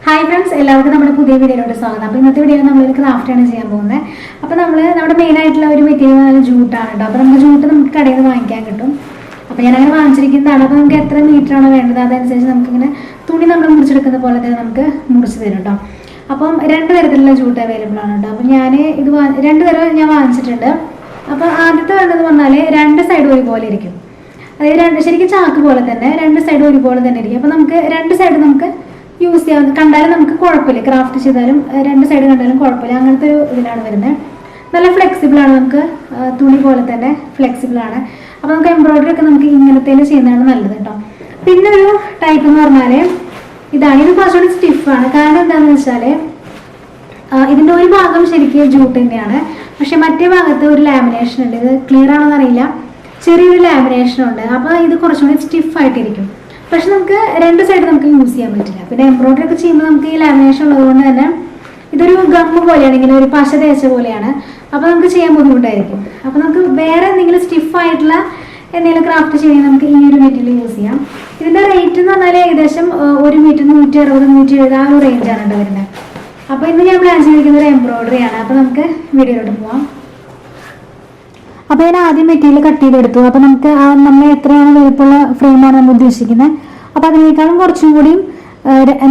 Hi friends, എല്ലാവർക്കും നമ്മുടെ പുതിയ വീഡിയോയിലോട്ട് സ്വാഗതം. അപ്പോൾ ഇന്നത്തെ വീഡിയോയിൽ നമ്മളൊരു ക്രാഫ്റ്റാണ് ചെയ്യാൻ പോകുന്നത്. അപ്പോൾ നമ്മുടെ മെയിൻ ആയിട്ടുള്ള ഒരു മെറ്റീരിയൽ നല്ല ജൂട്ടാണ് കേട്ടോ. അപ്പോൾ നമുക്ക് ജൂട്ട് നമുക്ക് കടയിൽ നിന്ന് വാങ്ങിക്കാൻ കിട്ടും. അപ്പോൾ ഞാനങ്ങനെ വാങ്ങിച്ചിരിക്കുന്നതാണ്. അപ്പോൾ നമുക്ക് എത്ര മീറ്ററാണോ വേണ്ടത് അതനുസരിച്ച് നമുക്കിങ്ങനെ തുണി നമ്മൾ മുറിച്ചെടുക്കുന്ന പോലെ തന്നെ നമുക്ക് മുറിച്ച് തരും കേട്ടോ. അപ്പം രണ്ട് തരത്തിലുള്ള ജൂട്ട് അവൈലബിൾ ആണ് കേട്ടോ. അപ്പോൾ ഞാൻ ഇത് രണ്ട് തരം ഞാൻ വാങ്ങിച്ചിട്ടുണ്ട്. അപ്പോൾ ആദ്യത്തെ വേണ്ടതെന്ന് പറഞ്ഞാൽ രണ്ട് സൈഡും ഒരുപോലെ ഇരിക്കും. അതായത് ശരിക്കും ചാക്ക് പോലെ തന്നെ രണ്ട് സൈഡും ഒരുപോലെ തന്നെ ഇരിക്കും. അപ്പോൾ നമുക്ക് രണ്ട് സൈഡ് നമുക്ക് യൂസ് ചെയ്യാവുന്ന കണ്ടാലും നമുക്ക് കുഴപ്പമില്ല. ക്രാഫ്റ്റ് ചെയ്താലും രണ്ട് സൈഡ് കണ്ടാലും കുഴപ്പമില്ല. അങ്ങനത്തെ ഒരു ഇതിലാണ് വരുന്നത്. നല്ല ഫ്ലെക്സിബിൾ ആണ്. നമുക്ക് തുണി പോലെ തന്നെ ഫ്ലെക്സിബിൾ ആണ്. അപ്പോൾ നമുക്ക് എംബ്രോയിഡറി ഒക്കെ നമുക്ക് ഇങ്ങനത്തേൽ ചെയ്യുന്നതാണ് നല്ലത് കേട്ടോ. പിന്നെ ഒരു ടൈപ്പ് എന്ന് പറഞ്ഞാൽ ഇതാണ്. ഇത് കുറച്ചുകൂടി സ്റ്റിഫാണ്. കാരണം എന്താണെന്ന് വെച്ചാൽ ഇതിൻ്റെ ഒരു ഭാഗം ശരിക്കും ജൂട്ട് തന്നെയാണ്. പക്ഷെ മറ്റേ ഭാഗത്ത് ഒരു ലാമിനേഷൻ ഉണ്ട്. ഇത് ക്ലിയർ ആണെന്ന് അറിയില്ല. ചെറിയൊരു ലാമിനേഷൻ ഉണ്ട്. അപ്പോൾ ഇത് കുറച്ചുകൂടി സ്റ്റിഫായിട്ടിരിക്കും. പക്ഷെ നമുക്ക് രണ്ട് സൈഡ് നമുക്ക് യൂസ് ചെയ്യാൻ പറ്റില്ല. പിന്നെ എംബ്രോയിഡറി ഒക്കെ ചെയ്യുമ്പോൾ നമുക്ക് ഈ ലാമിനേഷൻ ഉള്ളതുകൊണ്ട് തന്നെ ഇതൊരു ഗമ്മ് പോലെയാണ്, ഇങ്ങനെ ഒരു പശ തേച്ച പോലെയാണ്. അപ്പോൾ നമുക്ക് ചെയ്യാൻ ബുദ്ധിമുട്ടായിരിക്കും. അപ്പോൾ നമുക്ക് വേറെ എന്തെങ്കിലും സ്റ്റിഫായിട്ടുള്ള എന്തെങ്കിലും ക്രാഫ്റ്റ് ചെയ്യാൻ നമുക്ക് ഈ ഒരു മെറ്റീരിയൽ യൂസ് ചെയ്യാം. ഇതിൻ്റെ റേറ്റ് എന്ന് പറഞ്ഞാൽ ഏകദേശം ഒരു മീറ്റർ 160, 170 ആ ഒരു റേഞ്ചാണ് കേട്ടോ വരുന്നത്. അപ്പോൾ ഇന്ന് ഞാൻ പ്ലാൻ ചെയ്തിരിക്കുന്നത് ഒരു എംബ്രോയിഡറി ആണ്. അപ്പോൾ നമുക്ക് വീഡിയോയിലോട്ട് പോവാം. അപ്പോൾ ഞാൻ ആദ്യം മെറ്റീരിയൽ കട്ട് ചെയ്തെടുത്തു. അപ്പോൾ നമുക്ക് നമ്മൾ എത്രയാണ് വലിപ്പമുള്ള ഫ്രെയിമാണ് നമ്മൾ ഉദ്ദേശിക്കുന്നത്. അപ്പോൾ അതിനേക്കാളും കുറച്ചും കൂടിയും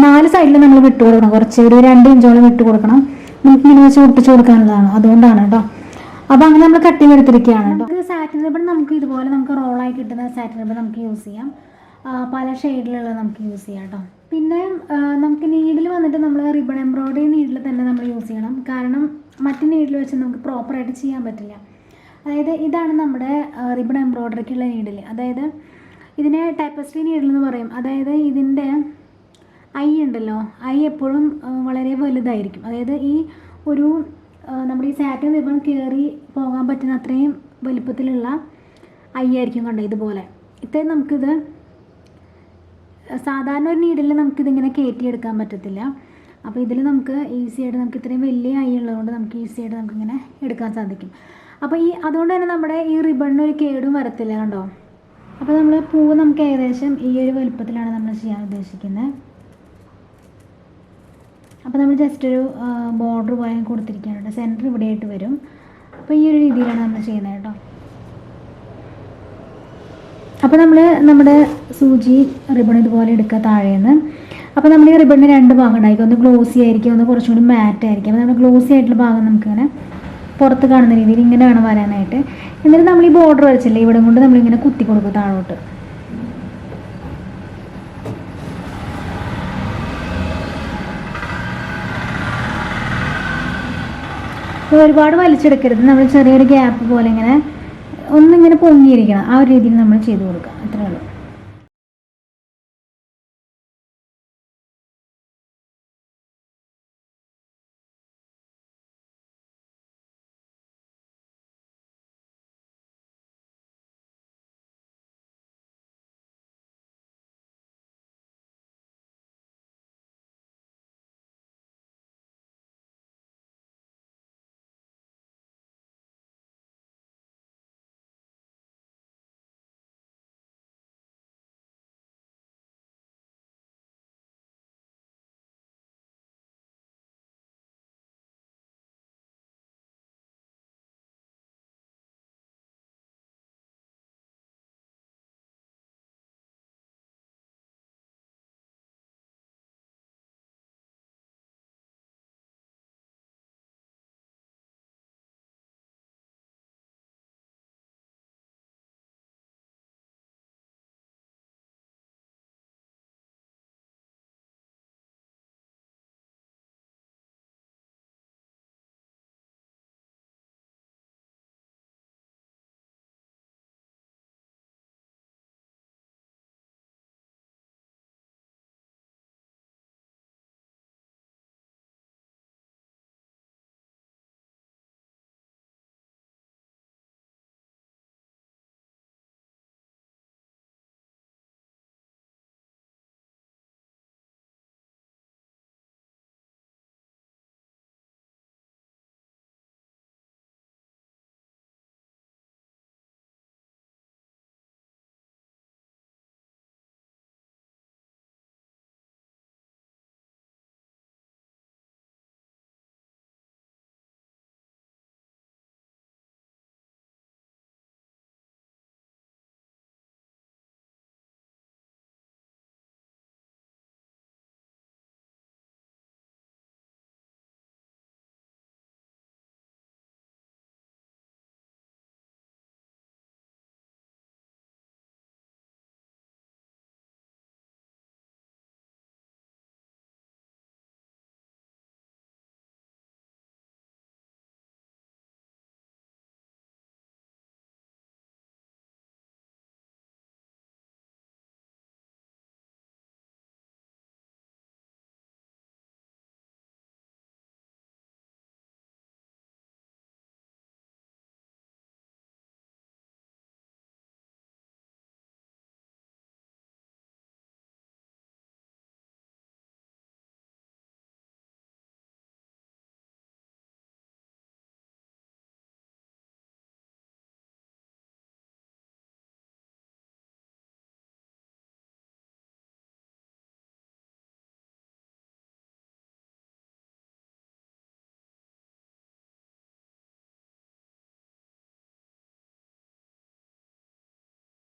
4 സൈഡിൽ നമ്മൾ വിട്ടു കൊടുക്കണം. കുറച്ച് ഒരു 2 ഇഞ്ചോളം വിട്ടു കൊടുക്കണം. നമുക്ക് ഇങ്ങനെ വെച്ച് ഒട്ടിച്ചു കൊടുക്കാനുള്ളതാണ്. അതുകൊണ്ടാണ് കേട്ടോ. അപ്പോൾ അങ്ങനെ നമ്മൾ കട്ട് ചെയ്തെടുത്തിരിക്കുകയാണ് കേട്ടോ. സാറ്റിൻ റിബൺ നമുക്ക് ഇതുപോലെ നമുക്ക് റോളായി കിട്ടുന്ന സാറ്റിൻ റിബൺ നമുക്ക് യൂസ് ചെയ്യാം. പല ഷെയ്ഡിലുള്ളത് നമുക്ക് യൂസ് ചെയ്യാം കേട്ടോ. പിന്നെ നമുക്ക് നീഡിൽ വന്നിട്ട് നമ്മൾ റിബൺ എംബ്രോയിഡറി നീഡിൽ തന്നെ നമ്മൾ യൂസ് ചെയ്യണം. കാരണം മറ്റു നീഡിൽ വെച്ച് നമുക്ക് പ്രോപ്പറായിട്ട് ചെയ്യാൻ പറ്റില്ല. അതായത് ഇതാണ് നമ്മുടെ റിബൺ എംബ്രോയിഡറിക്കുള്ള നീഡിൽ. അതായത് ഇതിനെ ടൈപ്പസ്ട്രി നീഡിൽ എന്ന് പറയും. അതായത് ഇതിൻ്റെ ഐ ഉണ്ടല്ലോ, ഐ എപ്പോഴും വളരെ വലുതായിരിക്കും. അതായത് ഈ ഒരു നമ്മുടെ ഈ സാറ്റിൻ റിബൺ കയറി പോകാൻ പറ്റുന്ന അത്രയും വലുപ്പത്തിലുള്ള ഐ ആയിരിക്കും കണ്ടോ. ഇതുപോലെ ഇത്രയും നമുക്കിത് സാധാരണ ഒരു നീഡിൽ നമുക്കിതിങ്ങനെ കയറ്റിയെടുക്കാൻ പറ്റത്തില്ല. അപ്പോൾ ഇതിൽ നമുക്ക് ഈസിയായിട്ട് നമുക്ക് ഇത്രയും വലിയ ഐ ഉള്ളതുകൊണ്ട് നമുക്ക് ഈസിയായിട്ട് നമുക്കിങ്ങനെ എടുക്കാൻ സാധിക്കും. അപ്പോൾ അതുകൊണ്ട് തന്നെ നമ്മുടെ ഈ റിബണിന് ഒരു കേടും വരത്തില്ല കണ്ടോ. അപ്പോൾ നമ്മൾ പൂവ് നമുക്ക് ഏകദേശം ഈ ഒരു വലുപ്പത്തിലാണ് നമ്മൾ ചെയ്യാൻ ഉദ്ദേശിക്കുന്നത്. അപ്പോൾ നമ്മൾ ജസ്റ്റ് ഒരു ബോർഡർ പോലെ കൊടുത്തിരിക്കുകയാണ്. സെൻറ്റർ ഇവിടെ ആയിട്ട് വരും. അപ്പോൾ ഈ ഒരു രീതിയിലാണ് നമ്മൾ ചെയ്യുന്നത് കേട്ടോ. അപ്പോൾ നമ്മൾ നമ്മുടെ സൂചി റിബൺ ഇതുപോലെ എടുക്കുക താഴേന്ന്. അപ്പോൾ നമ്മൾ ഈ റിബണിന് 2 ഭാഗം ഉണ്ടായിരിക്കും. ഒന്ന് ഗ്ലോസി ആയിരിക്കും, ഒന്ന് കുറച്ചും കൂടി മാറ്റ് ആയിരിക്കും. അപ്പോൾ നമ്മൾ ഗ്ലോസി ആയിട്ടുള്ള ഭാഗം നമുക്കിങ്ങനെ പുറത്ത് കാണുന്ന രീതിയിൽ ഇങ്ങനെ വേണം വരാനായിട്ട്. എന്നിട്ട് നമ്മൾ ഈ ബോർഡർ വരച്ചില്ലേ, ഇവിടെ കൊണ്ട് നമ്മളിങ്ങനെ കുത്തി കൊടുക്കും താഴോട്ട്. ഒരുപാട് വലിച്ചെടുക്കരുത്. നമ്മൾ ചെറിയൊരു ഗ്യാപ്പ് പോലെ ഇങ്ങനെ ഒന്നിങ്ങനെ പൊങ്ങിയിരിക്കണം. ആ ഒരു രീതിയിൽ നമ്മൾ ചെയ്ത് കൊടുക്കുക. അത്രേ ഉള്ളൂ.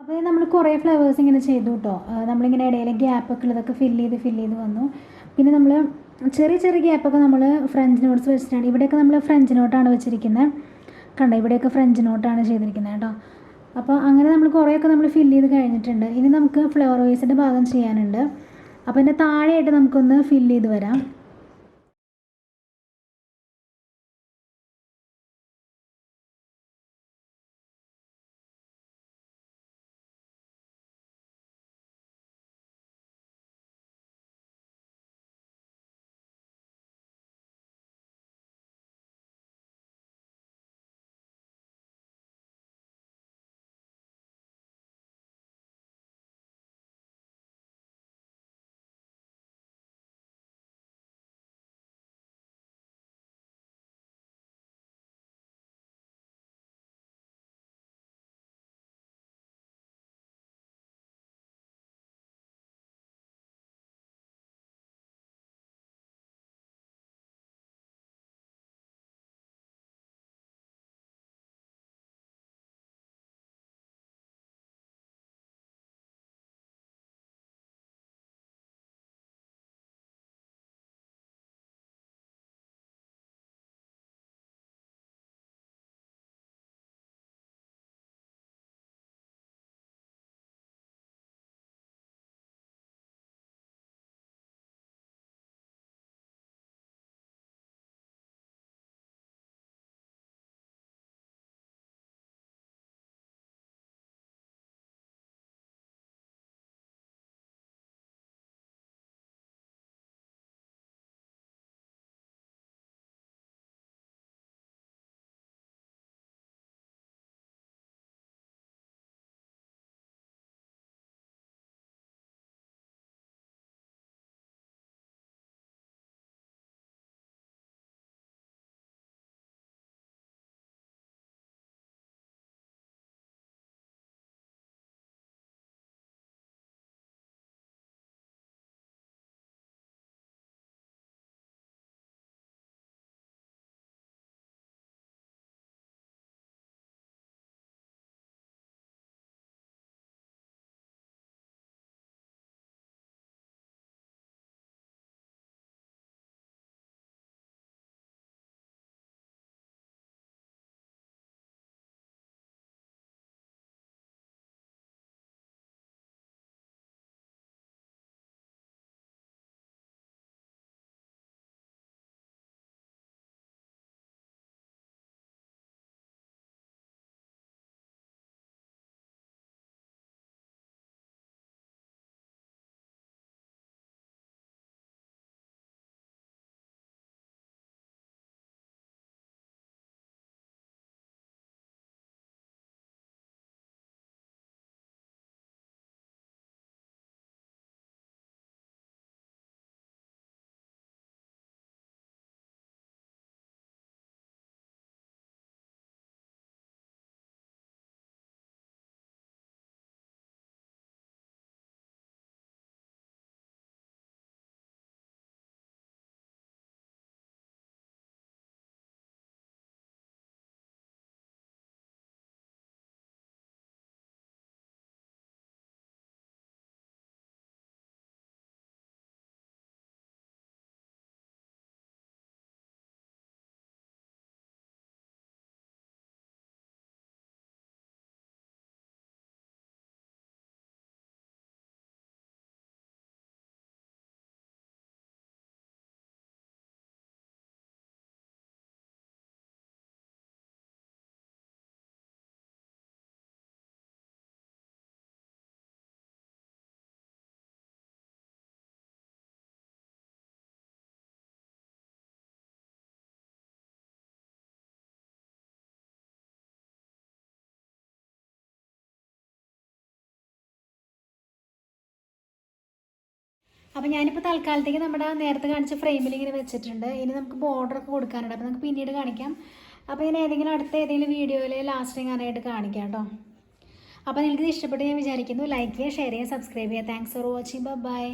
അപ്പോൾ നമ്മൾ കുറേ ഫ്ലവേഴ്സ് ഇങ്ങനെ ചെയ്തു കേട്ടോ. നമ്മളിങ്ങനെ ഇടയിൽ ഗ്യാപ്പൊക്കെ ഉള്ളതൊക്കെ ഫില്ല് ചെയ്ത് വന്നു. പിന്നെ നമ്മൾ ചെറിയ ചെറിയ ഗ്യാപ്പൊക്കെ നമ്മൾ ഫ്രഞ്ച് നോട്ട്സ് വെച്ചിട്ടാണ്. ഇവിടെയൊക്കെ നമ്മൾ ഫ്രഞ്ച് നോട്ടാണ് വെച്ചിരിക്കുന്നത്. കണ്ടോ, ഇവിടെയൊക്കെ ഫ്രഞ്ച് നോട്ടാണ് ചെയ്തിരിക്കുന്നത് കേട്ടോ. അപ്പോൾ അങ്ങനെ നമ്മൾ കുറേയൊക്കെ നമ്മൾ ഫില്ല് ചെയ്ത് കഴിഞ്ഞിട്ടുണ്ട്. ഇനി നമുക്ക് ഫ്ലവർ വേസിൻ്റെ ഭാഗം ചെയ്യാനുണ്ട്. അപ്പോൾ ഇതിൻ്റെ താഴെയായിട്ട് നമുക്കൊന്ന് ഫില്ല് ചെയ്ത് വരാം. അപ്പോൾ ഞാനിപ്പോൾ തൽക്കാലത്തേക്ക് നമ്മുടെ നേരത്തെ കാണിച്ച ഫ്രെയിമിൽ ഇങ്ങനെ വെച്ചിട്ടുണ്ട്. ഇനി നമുക്ക് ബോർഡറൊക്കെ കൊടുക്കാനുണ്ട്. അപ്പോൾ നമുക്ക് പിന്നീട് കാണിക്കാം. അപ്പോൾ ഇനി അടുത്ത ഏതെങ്കിലും വീഡിയോയിൽ ലാസ്റ്റിംഗ് ആയിട്ട് കാണിക്കാം കേട്ടോ. അപ്പോൾ നിങ്ങൾക്ക് ഇത് ഇഷ്ടപ്പെട്ട് ഞാൻ വിചാരിക്കുന്നു. ലൈക്ക് ചെയ്യുക, ഷെയർ ചെയ്യുക, സബ്സ്ക്രൈബ് ചെയ്യുക. Thanks for watching. ബൈ.